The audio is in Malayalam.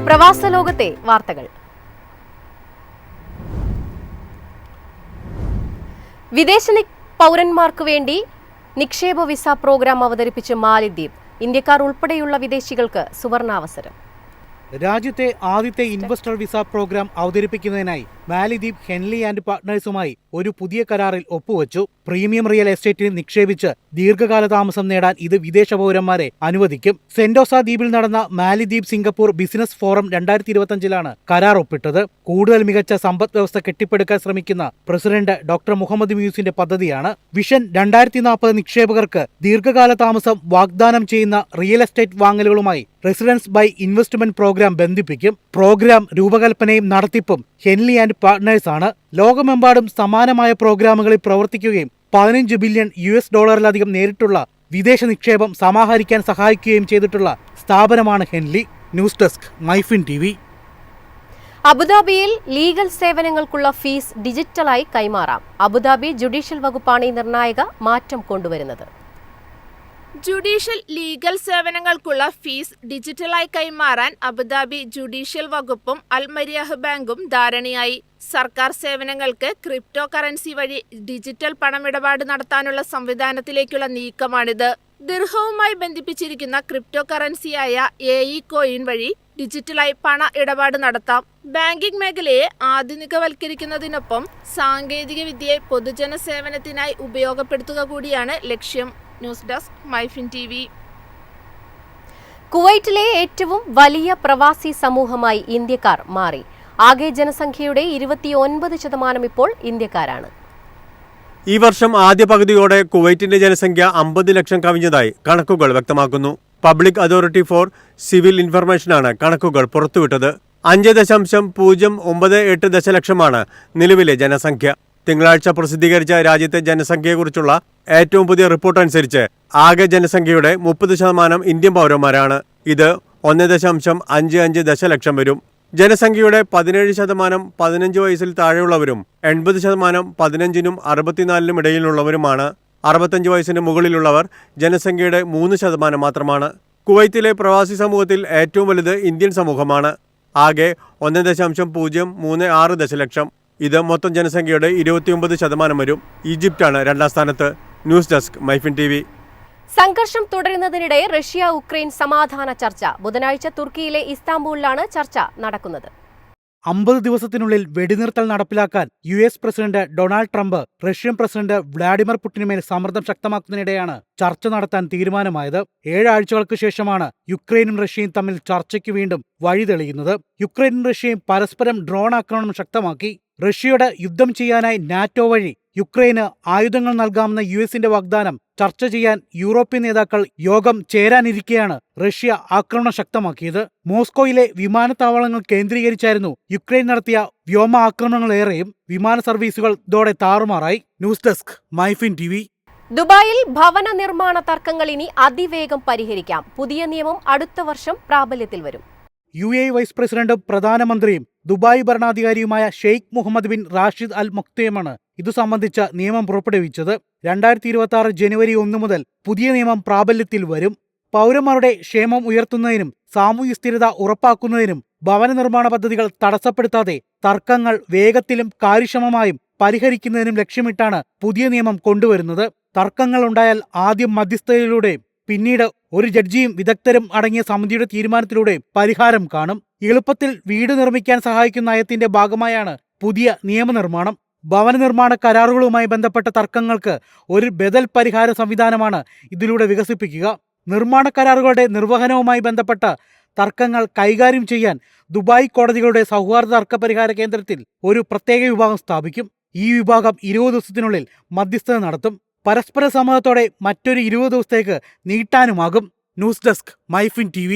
പ്രവാസ ലോകത്തെ വാർത്തകൾ. വിദേശ പൗരന്മാർക്ക് വേണ്ടി നിക്ഷേപ വിസ പ്രോഗ്രാം അവതരിപ്പിച്ച് മാലിദ്വീപ്. ഇന്ത്യക്കാർ ഉൾപ്പെടെയുള്ള വിദേശികൾക്ക് സുവർണാവസരം. രാജ്യത്തെ ആദ്യത്തെ ഇൻവെസ്റ്റർ വിസ പ്രോഗ്രാം അവതരിപ്പിക്കുന്നതിനായി മാലിദ്വീപ് ഹെൻലി ആൻഡ് പാർട്ട്നേഴ്സുമായി ഒരു പുതിയ കരാറിൽ ഒപ്പുവച്ചു. പ്രീമിയം റിയൽ എസ്റ്റേറ്റിൽ നിക്ഷേപിച്ച് ദീർഘകാല താമസം നേടാൻ ഇത് വിദേശ പൗരന്മാരെ അനുവദിക്കും. സെന്റോസ ദ്വീപിൽ നടന്ന മാലിദ്വീപ് സിംഗപ്പൂർ ബിസിനസ് ഫോറം 2025 കരാർ ഒപ്പിട്ടത്. കൂടുതൽ മികച്ച സമ്പദ് വ്യവസ്ഥ കെട്ടിപ്പടുക്കാൻ ശ്രമിക്കുന്ന പ്രസിഡന്റ് ഡോക്ടർ മുഹമ്മദ് മ്യൂസിന്റെ പദ്ധതിയാണ്. വിഷൻ 2040 നിക്ഷേപകർക്ക് ദീർഘകാല താമസം വാഗ്ദാനം ചെയ്യുന്ന റിയൽ എസ്റ്റേറ്റ് വാങ്ങലുകളുമായി റെസിഡൻസ് ബൈ ഇൻവെസ്റ്റ്മെന്റ് പ്രോഗ്രാം ബന്ധിപ്പിക്കും. പ്രോഗ്രാം രൂപകൽപ്പനയും നടത്തിപ്പും ഹെൻലി ആൻഡ് പാർട്ട്നേഴ്സ് ആണ്. ലോകമെമ്പാടും സമാനമായ പ്രോഗ്രാമുകളിൽ പ്രവർത്തിക്കുകയും $15 ബില്യൺ നേരിട്ടുള്ള വിദേശ നിക്ഷേപം സമാഹരിക്കാൻ സഹായിക്കുകയും ചെയ്തിട്ടുള്ള സ്ഥാപനമാണ് Henley. News desk MyFin TV. അബുദാബിയിൽ ലീഗൽ സേവനങ്ങൾക്കുള്ള ഫീസ് ഡിജിറ്റലായി കൈമാറാം. അബുദാബി ജുഡീഷ്യൽ വകുപ്പാണ് ഈ നിർണായക മാറ്റം കൊണ്ടുവരുന്നത്. ജുഡീഷ്യൽ ലീഗൽ സേവനങ്ങൾക്കുള്ള ഫീസ് ഡിജിറ്റലായി കൈമാറാൻ അബുദാബി ജുഡീഷ്യൽ വകുപ്പും അൽ മരിയാഹ് ബാങ്കും ധാരണയായി. സർക്കാർ സേവനങ്ങൾക്ക് ക്രിപ്റ്റോ കറൻസി വഴി ഡിജിറ്റൽ പണമിടപാട് നടത്താനുള്ള സംവിധാനത്തിലേക്കുള്ള നീക്കമാണിത്. ദിർഹവുമായി ബന്ധിപ്പിച്ചിരിക്കുന്ന ക്രിപ്റ്റോ കറൻസിയായ AE കോയിൻ വഴി ഡിജിറ്റലായി പണ ഇടപാട് നടത്താം. ബാങ്കിംഗ് മേഖലയെ ആധുനികവൽക്കരിക്കുന്നതിനൊപ്പം സാങ്കേതിക വിദ്യയെ പൊതുജന സേവനത്തിനായി ഉപയോഗപ്പെടുത്തുക കൂടിയാണ് ലക്ഷ്യം. News desk MyFin TV. കുവൈറ്റിലെ ഏറ്റവും വലിയ പ്രവാസി സമൂഹമായി ഇന്ത്യക്കാർ മാറി. ആകെ ജനസംഖ്യയുടെ 29% ഇപ്പോൾ ഇന്ത്യക്കാരാണ്. ഈ വർഷം ആദ്യ പകുതിയോടെ കുവൈറ്റിന്റെ ജനസംഖ്യ 50 ലക്ഷം കവിഞ്ഞതായി കണക്കുകൾ വ്യക്തമാക്കുന്നു. പബ്ലിക് അതോറിറ്റി ഫോർ സിവിൽ ഇൻഫർമേഷനാണ് കണക്കുകൾ പുറത്തുവിട്ടത്. 5.098 ദശലക്ഷമാണ് നിലവിലെ ജനസംഖ്യ. തിങ്കളാഴ്ച പ്രസിദ്ധീകരിച്ച രാജ്യത്തെ ജനസംഖ്യയെക്കുറിച്ചുള്ള ഏറ്റവും പുതിയ റിപ്പോർട്ട് അനുസരിച്ച് ആകെ ജനസംഖ്യയുടെ 30% ഇന്ത്യൻ പൗരന്മാരാണ്. ഇത് 1.55 ദശലക്ഷം വരും. ജനസംഖ്യയുടെ 17% 15 വയസ്സിൽ താഴെയുള്ളവരും 80% 15നും 64നും ഇടയിലുള്ളവരുമാണ്. 65 വയസ്സിന് മുകളിലുള്ളവർ ജനസംഖ്യയുടെ 3% മാത്രമാണ്. കുവൈത്തിലെ പ്രവാസി സമൂഹത്തിൽ ഏറ്റവും വലുത് ഇന്ത്യൻ സമൂഹമാണ്. ആകെ 1.036 ദശലക്ഷം. ഇത് മൊത്തം ജനസംഖ്യയുടെ 29% വരും. ഈജിപ്റ്റാണ് രണ്ടാം സ്ഥാനത്ത്. News desk MyFin TV. സംഘർഷം തുടരുന്നതിനിടെ റഷ്യ ഉക്രൈൻ സമാധാന ചർച്ച. ബുധനാഴ്ച തുർക്കിയിലെ ഇസ്താംബൂളിലാണ് ചർച്ച നടക്കുന്നത്. 50 ദിവസത്തിനുള്ളിൽ വെടിനിർത്തൽ നടപ്പിലാക്കാൻ US president Donald Trump Russian president Vladimir പുടിനുമേൽ സമ്മർദ്ദം ശക്തമാക്കുന്നതിനിടെയാണ് ചർച്ച നടത്താൻ തീരുമാനമായത്. 7 ആഴ്ചകൾക്ക് ശേഷമാണ് യുക്രൈനും റഷ്യയും തമ്മിൽ ചർച്ചയ്ക്ക് വീണ്ടും വഴി തെളിയുന്നത്. യുക്രൈനും റഷ്യയും പരസ്പരം ഡ്രോൺ ആക്രമണം ശക്തമാക്കി. റഷ്യയോട് യുദ്ധം ചെയ്യാനായി നാറ്റോ വഴി യുക്രൈന് ആയുധങ്ങൾ നൽകാമെന്ന US വാഗ്ദാനം ചർച്ച ചെയ്യാൻ യൂറോപ്യൻ നേതാക്കൾ യോഗം ചേരാനിരിക്കെയാണ് റഷ്യ ആക്രമണം ശക്തമാക്കിയത്. മോസ്കോയിലെ വിമാനത്താവളങ്ങൾ കേന്ദ്രീകരിച്ചായിരുന്നു യുക്രൈൻ നടത്തിയ വ്യോമ ആക്രമണങ്ങളേറെയും. വിമാന സർവീസുകൾ ഇതോടെ താറുമാറായി. News desk MyFin TV. ദുബായിൽ ഭവന നിർമ്മാണ തർക്കങ്ങൾ ഇനി അതിവേഗം പരിഹരിക്കാം. പുതിയ നിയമം അടുത്ത വർഷം പ്രാബല്യത്തിൽ വരും. UAE വൈസ് പ്രസിഡന്റും പ്രധാനമന്ത്രിയും ദുബായ് ഭരണാധികാരിയുമായ Sheikh Mohammed bin Rashid Al മക്തൂമാണ് ഇതു സംബന്ധിച്ച നിയമം പുറപ്പെടുവിച്ചത്. 2026 ജനുവരി 1 മുതൽ പുതിയ നിയമം പ്രാബല്യത്തിൽ വരും. പൗരന്മാരുടെ ക്ഷേമം ഉയർത്തുന്നതിനും സാമൂഹ്യ സ്ഥിരത ഉറപ്പാക്കുന്നതിനും ഭവന നിർമ്മാണ പദ്ധതികൾ തടസ്സപ്പെടുത്താതെ തർക്കങ്ങൾ വേഗത്തിലും കാര്യക്ഷമമായും പരിഹരിക്കുന്നതിനും ലക്ഷ്യമിട്ടാണ് പുതിയ നിയമം കൊണ്ടുവരുന്നത്. തർക്കങ്ങൾ ഉണ്ടായാൽ ആദ്യം മധ്യസ്ഥതയിലൂടെയും പിന്നീട് ഒരു ജഡ്ജിയും വിദഗ്ധരും അടങ്ങിയ സമിതിയുടെ തീരുമാനത്തിലൂടെയും പരിഹാരം കാണും. എളുപ്പത്തിൽ വീട് നിർമ്മിക്കാൻ സഹായിക്കുന്ന നയത്തിന്റെ ഭാഗമായാണ് പുതിയ നിയമനിർമ്മാണം. ഭവന നിർമ്മാണ കരാറുകളുമായി ബന്ധപ്പെട്ട തർക്കങ്ങൾക്ക് ഒരു ബദൽ പരിഹാര സംവിധാനമാണ് ഇതിലൂടെ വികസിപ്പിക്കുക. നിർമ്മാണ കരാറുകളുടെ നിർവഹണവുമായി ബന്ധപ്പെട്ട തർക്കങ്ങൾ കൈകാര്യം ചെയ്യാൻ ദുബായ് കോടതികളുടെ സൗഹാർദ്ദ തർക്ക പരിഹാര കേന്ദ്രത്തിൽ ഒരു പ്രത്യേക വിഭാഗം സ്ഥാപിക്കും. ഈ വിഭാഗം 20 ദിവസത്തിനുള്ളിൽ മധ്യസ്ഥത നടത്തും. പരസ്പര സമ്മതത്തോടെ മറ്റൊരു 20 ദിവസത്തേക്ക് നീട്ടാനുമാകും. News desk MyFin TV.